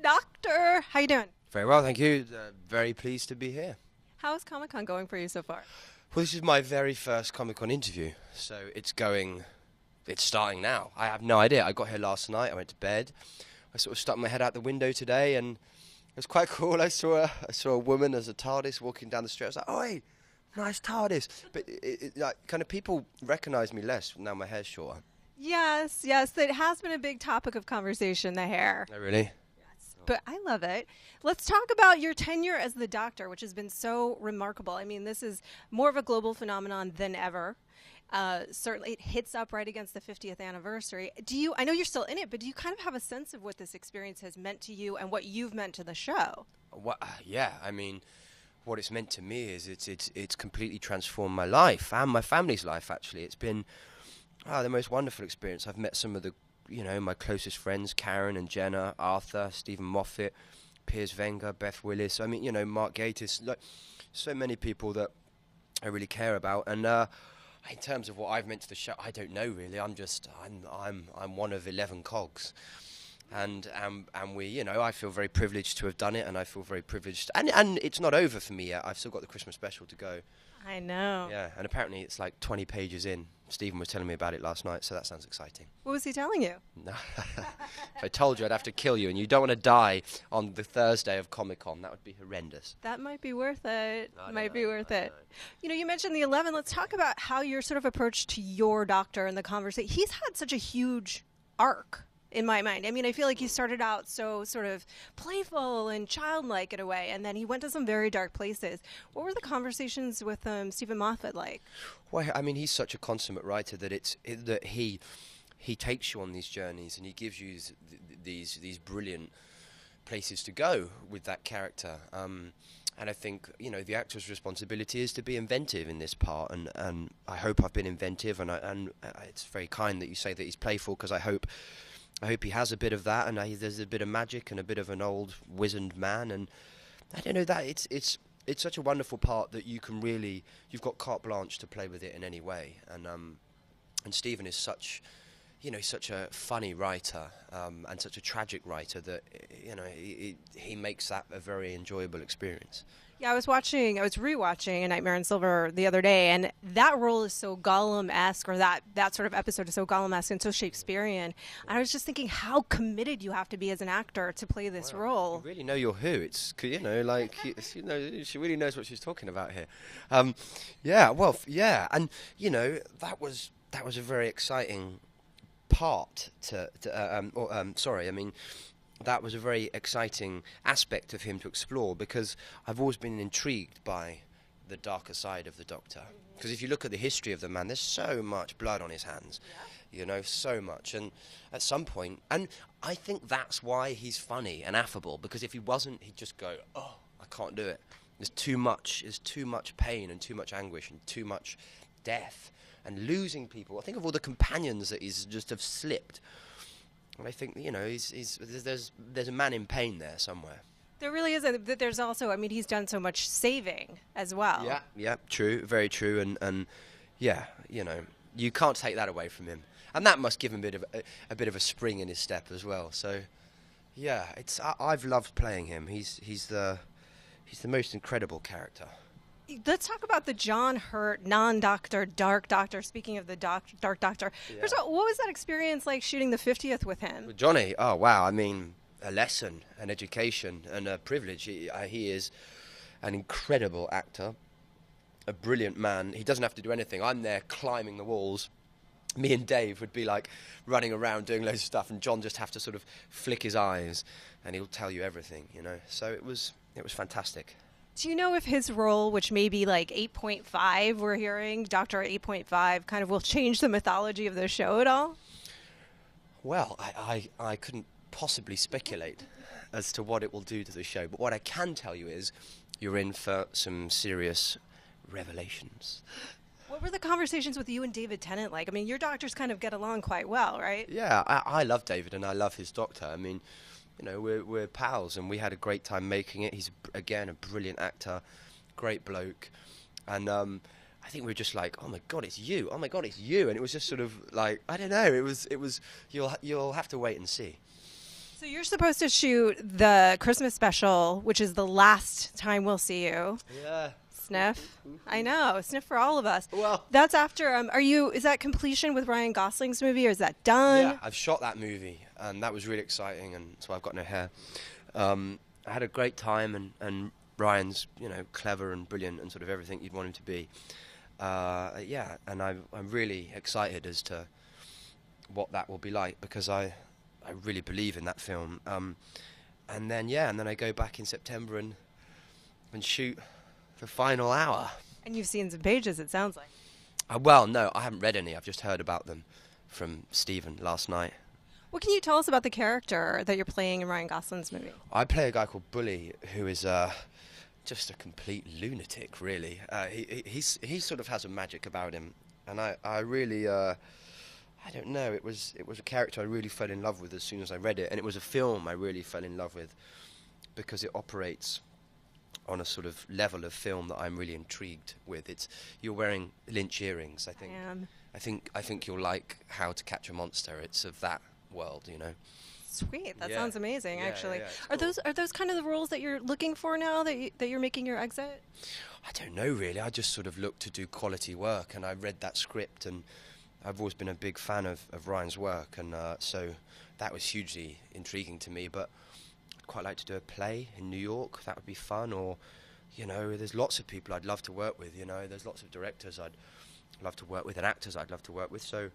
Doctor. How you doing? Very well, thank you. Very pleased to be here. How's Comic-Con going for you so far? Well, this is my very first Comic-Con interview, so it's starting now. I have no idea. I got here last night, I went to bed. I sort of stuck my head out the window today, and it was quite cool. I saw a woman as a TARDIS walking down the street. I was like, oh, hey, nice TARDIS. But like, kind of people recognise me less now my hair's shorter. Yes. It has been a big topic of conversation, the hair. Oh, really? But I love it. Let's talk about your tenure as the Doctor, which has been so remarkable. I mean, this is more of a global phenomenon than ever. Certainly, it hits up right against the 50th anniversary. I know you're still in it, but do you kind of have a sense of what this experience has meant to you and what you've meant to the show? Yeah, I mean, what it's meant to me is it's completely transformed my life and my family's life, actually. It's been the most wonderful experience. I've met some of the my closest friends, Karen and Jenna, Arthur, Stephen Moffat, Piers Wenger, Beth Willis. I mean, Mark Gatiss, like so many people that I really care about. And in terms of what I've meant to the show, I don't know really. I'm one of 11 cogs, and we, I feel very privileged to have done it, and I feel very privileged. And it's not over for me yet. I've still got the Christmas special to go. I know. Yeah, and apparently it's like 20 pages in. Stephen was telling me about it last night, so that sounds exciting. What was he telling you? No. If I told you, I'd have to kill you, and you don't want to die on the Thursday of Comic-Con. That would be horrendous. That might be worth it. I know. You mentioned the 11. Let's talk about how your sort of approach to your Doctor and the conversation. He's had such a huge arc in my mind. I mean, I feel like he started out so sort of playful and childlike in a way, and then he went to some very dark places. What were the conversations with Stephen Moffat like? Well, I mean, he's such a consummate writer that he takes you on these journeys, and he gives you these brilliant places to go with that character. And I think, the actor's responsibility is to be inventive in this part, and I hope I've been inventive, and it's very kind that you say that he's playful, because I hope he has a bit of that, and there's a bit of magic and a bit of an old wizened man, and I don't know, that it's such a wonderful part that you've got carte blanche to play with it in any way, and Stephen is such a funny writer, and such a tragic writer that he makes that a very enjoyable experience. Yeah, I was rewatching A Nightmare in Silver the other day, and that role is so Gollum-esque, or that sort of episode is so Gollum-esque and so Shakespearean. I was just thinking how committed you have to be as an actor to play this role. You really know your who. It's she really knows what she's talking about here. And that was a very exciting part that was a very exciting aspect of him to explore, because I've always been intrigued by the darker side of the Doctor. Because if you look at the history of the man, there's so much blood on his hands, so much. And at some point, and I think that's why he's funny and affable, because if he wasn't, he'd just go, oh, I can't do it. There's too much pain and too much anguish and too much death and losing people. I think of all the companions that he's just have slipped. And I think, there's a man in pain there somewhere. There really is. There's also, I mean, he's done so much saving as well. Yeah, true, very true. And you can't take that away from him. And that must give him a bit of a spring in his step as well. So, yeah, I've loved playing him. He's the most incredible character. Let's talk about the John Hurt non-Doctor, Dark Doctor. Speaking of the Dark Doctor, First of all, what was that experience like shooting the 50th with him? With Johnny, oh wow! I mean, a lesson, an education, and a privilege. He is an incredible actor, a brilliant man. He doesn't have to do anything. I'm there climbing the walls. Me and Dave would be like running around doing loads of stuff, and John just have to sort of flick his eyes, and he'll tell you everything. So it was fantastic. Do you know if his role, which may be like 8.5, we're hearing, Doctor 8.5, kind of will change the mythology of the show at all? Well, I couldn't possibly speculate as to what it will do to the show, but what I can tell you is you're in for some serious revelations. What were the conversations with you and David Tennant like? I mean, your doctors kind of get along quite well, right? Yeah, I love David and I love his Doctor. I mean, we're pals, and we had a great time making it. He's, again, a brilliant actor, great bloke. And I think we were just like, oh, my God, it's you. Oh, my God, it's you. And it was just sort of like, I don't know. It was you'll have to wait and see. So So you're supposed to shoot the Christmas special, which is the last time we'll see you. Yeah. Sniff. I know. Sniff for all of us. Well, That's after. Is that completion with Ryan Gosling's movie, or is that done? yeah, I've shot that movie, and that was really exciting, and so I've got no hair. I had a great time, and Ryan's, clever and brilliant and sort of everything you'd want him to be. Yeah, and I'm really excited as to what that will be like, because I really believe in that film. And then I go back in September and shoot the final hour. And you've seen some pages, it sounds like. Well, no, I haven't read any. I've just heard about them from Stephen last night. What can you tell us about the character that you're playing in Ryan Gosling's movie? I play a guy called Bully, who is just a complete lunatic, really. He sort of has a magic about him, and I really, I don't know. It was a character I really fell in love with as soon as I read it, and it was a film I really fell in love with because it operates on a sort of level of film that I'm really intrigued with. You're wearing Lynch earrings, I think. I am. I think you'll like How to Catch a Monster. It's of that world, Sweet. That Yeah. sounds amazing, Yeah, actually. yeah, it's Are cool. those kind of the roles that you're looking for now that you're making your exit? I don't know, really. I just sort of look to do quality work, and I read that script, and I've always been a big fan of Ryan's work, and so that was hugely intriguing to me. But I'd quite like to do a play in New York. That would be fun. Or, there's lots of people I'd love to work with. There's lots of directors I'd love to work with, and actors I'd love to work with. So,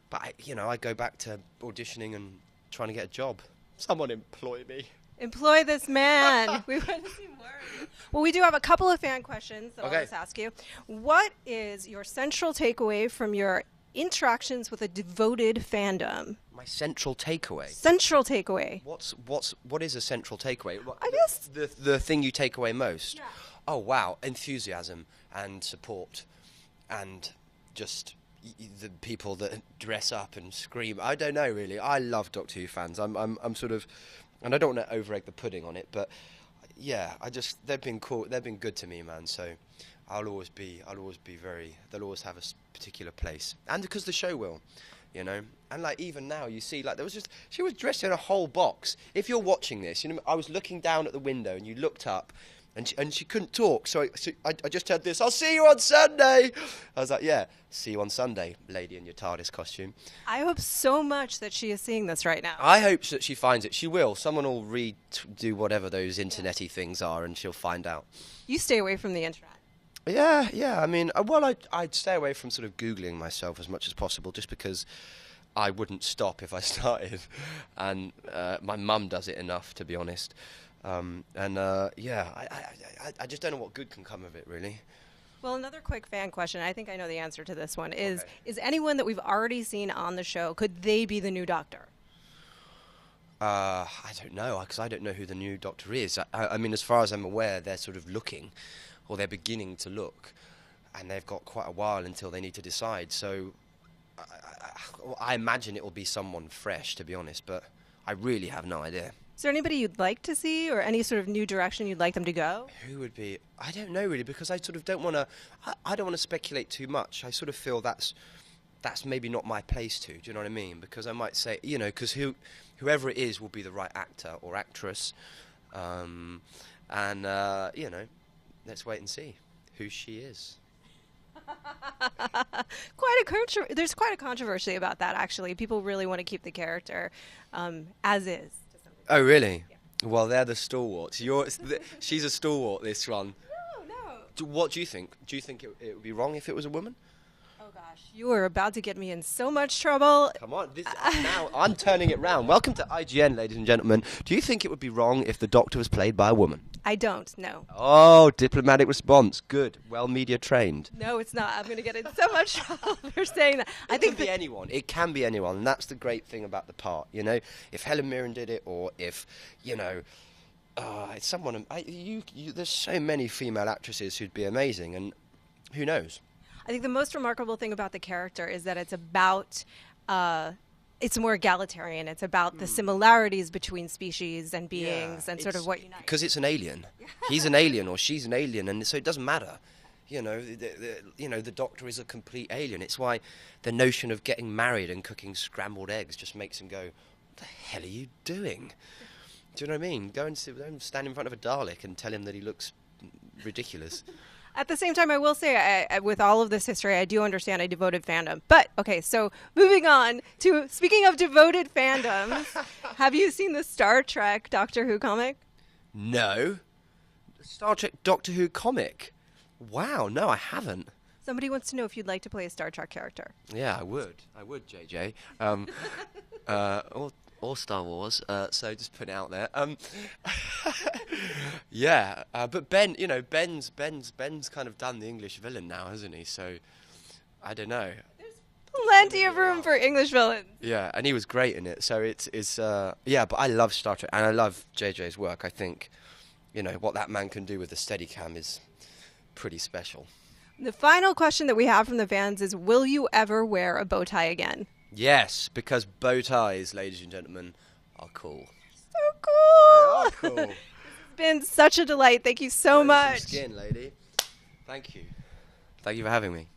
but I go back to auditioning and trying to get a job. Someone employ me. Employ this man. We want to see more. Well, we do have a couple of fan questions that I'll Okay. just ask you. What is your central takeaway from your interactions with a devoted fandom? My central takeaway. Central takeaway. What is a central takeaway? I guess- the thing you take away most. Yeah. Oh wow, enthusiasm and support, and just the people that dress up and scream. I don't know, really. I love Doctor Who fans. I'm sort of, and I don't want to over-egg the pudding on it, but yeah, they've been cool. They've been good to me, man. So they'll always have a particular place, and because the show will, and like even now you see, like she was dressed in a whole box. If you're watching this, I was looking down at the window and you looked up, and she couldn't talk, so I just heard this, "I'll see you on Sunday." I was like, yeah, see you on Sunday, lady in your TARDIS costume. I hope so much that she is seeing this right now. I hope that she finds it. She will. Someone will do whatever those internet-y things are, and she'll find out. You stay away from the internet. Yeah. I mean, I'd stay away from sort of Googling myself as much as possible, just because I wouldn't stop if I started. And my mum does it enough, to be honest. I just don't know what good can come of it, really. Well, another quick fan question. I think I know the answer to this one. Is Okay. Is anyone that we've already seen on the show, could they be the new Doctor? I don't know, because I don't know who the new Doctor is. I mean, as far as I'm aware, they're sort of looking, or they're beginning to look, and they've got quite a while until they need to decide. So I imagine it will be someone fresh, to be honest, but I really have no idea. Is there anybody you'd like to see, or any sort of new direction you'd like them to go? Who would be? I don't know, really, because I sort of don't want to. I don't want to speculate too much. I sort of feel that's maybe not my place to. Do you know what I mean? Because I might say, because whoever it is will be the right actor or actress, let's wait and see who she is. There's quite a controversy about that, actually. People really want to keep the character as is. Oh, really? Yeah. Well, they're the stalwarts. She's a stalwart, this one. No. What do you think? Do you think it would be wrong if it was a woman? Oh, gosh. You are about to get me in so much trouble. Come on, now I'm turning it round. Welcome to IGN, ladies and gentlemen. Do you think it would be wrong if the Doctor was played by a woman? I don't, no. Oh, diplomatic response. Good. Well media trained. No, it's not. I'm going to get in so much trouble for saying that. I It think can be anyone. It can be anyone, and that's the great thing about the part. If Helen Mirren did it, or if it's someone. There's so many female actresses who'd be amazing, and who knows? I think the most remarkable thing about the character is that it's about, it's more egalitarian. It's about the similarities between species and beings and sort of what unites. Because it's an alien. He's an alien or she's an alien, and so it doesn't matter. The Doctor is a complete alien. It's why the notion of getting married and cooking scrambled eggs just makes him go, the hell are you doing? Do you know what I mean? Go and stand in front of a Dalek and tell him that he looks ridiculous. At the same time, I will say, with all of this history, I do understand a devoted fandom. But, okay, so moving on to, speaking of devoted fandoms, have you seen the Star Trek Doctor Who comic? No. Star Trek Doctor Who comic? Wow, no, I haven't. Somebody wants to know if you'd like to play a Star Trek character. Yeah, I would. I would, JJ. Or Star Wars. So just put it out there. Yeah, but Ben, Ben's kind of done the English villain now, hasn't he? So I don't know. Plenty of room for English villains. Yeah, and he was great in it. So it's yeah, but I love Star Trek and I love JJ's work. I think, what that man can do with the Steadicam is pretty special. The final question that we have from the fans is, will you ever wear a bow tie again? Yes, because bow ties, ladies and gentlemen, are cool. So cool! They are cool. It's been such a delight. Thank you so much. Skin, lady. Thank you. Thank you for having me.